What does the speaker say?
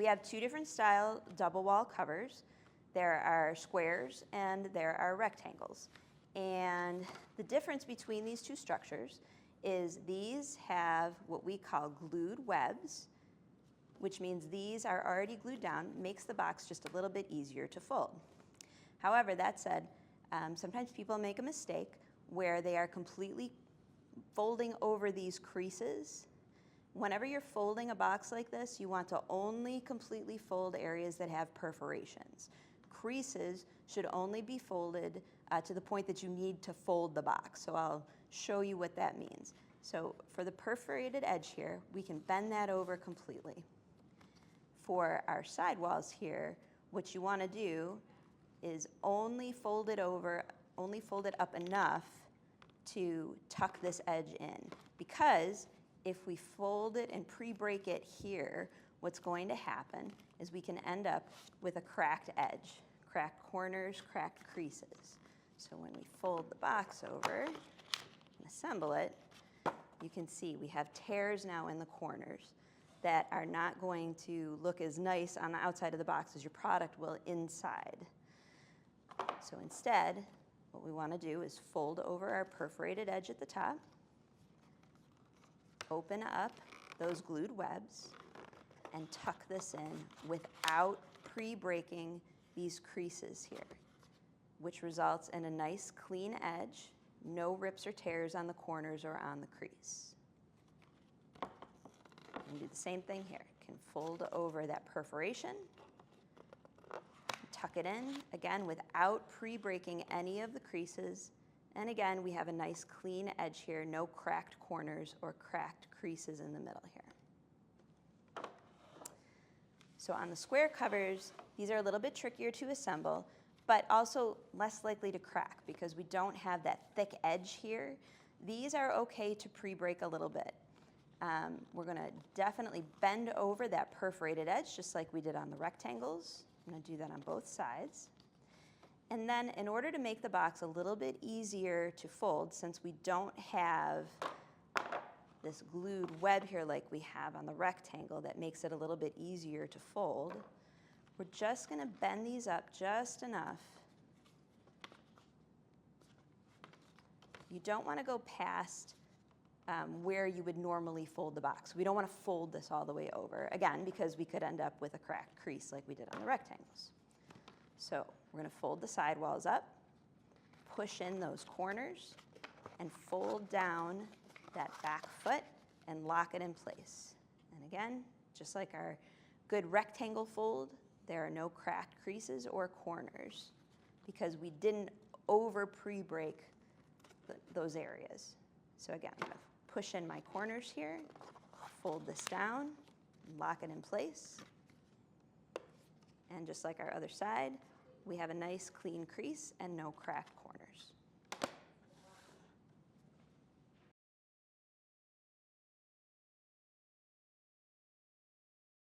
We have two different style double wall covers. There are squares and there are rectangles. And the difference between these two structures is these have what we call glued webs, which means these are already glued down, makes the box just a little bit easier to fold. However, that said, sometimes people make a mistake where they are completely folding over these creases. Whenever you're folding a box like this, you want to only completely fold areas that have perforations. Creases should only be folded to the point that you need to fold the box. So I'll show you what that means. So for the perforated edge here, we can bend that over completely. For our sidewalls here, what you want to do is only fold it over, only fold it up enough to tuck this edge in. Because if we fold it and pre-break it here, what's going to happen is we can end up with a cracked edge, cracked corners, cracked creases. So when we fold the box over and assemble it, you can see we have tears now in the corners that are not going to look as nice on the outside of the box as your product will inside. So instead, what we want to do is fold over our perforated edge at the top, open up those glued webs, and tuck this in without pre-breaking these creases here, which results in a nice clean edge, no rips or tears on the corners or on the crease. And do the same thing here. Can fold over that perforation, tuck it in, again, without pre-breaking any of the creases. And again, we have a nice clean edge here, no cracked corners or cracked creases in the middle here. So on the square covers, these are a little bit trickier to assemble, but also less likely to crack because we don't have that thick edge here. These are okay to pre-break a little bit. We're gonna definitely bend over that perforated edge just like we did on the rectangles. I'm gonna do that on both sides. And then in order to make the box a little bit easier to fold, since we don't have this glued web here like we have on the rectangle that makes it a little bit easier to fold, we're just gonna bend these up just enough. You don't wanna go past where you would normally fold the box. We don't want to fold this all the way over, again, because we could end up with a cracked crease like we did on the rectangles. So we're going to fold the sidewalls up, push in those corners, and fold down that back foot and lock it in place. And again, just like our good rectangle fold, there are no cracked creases or corners because we didn't over pre-break those areas. So again, I'm going to push in my corners here, fold this down, lock it in place. And just like our other side, we have a nice clean crease and no cracked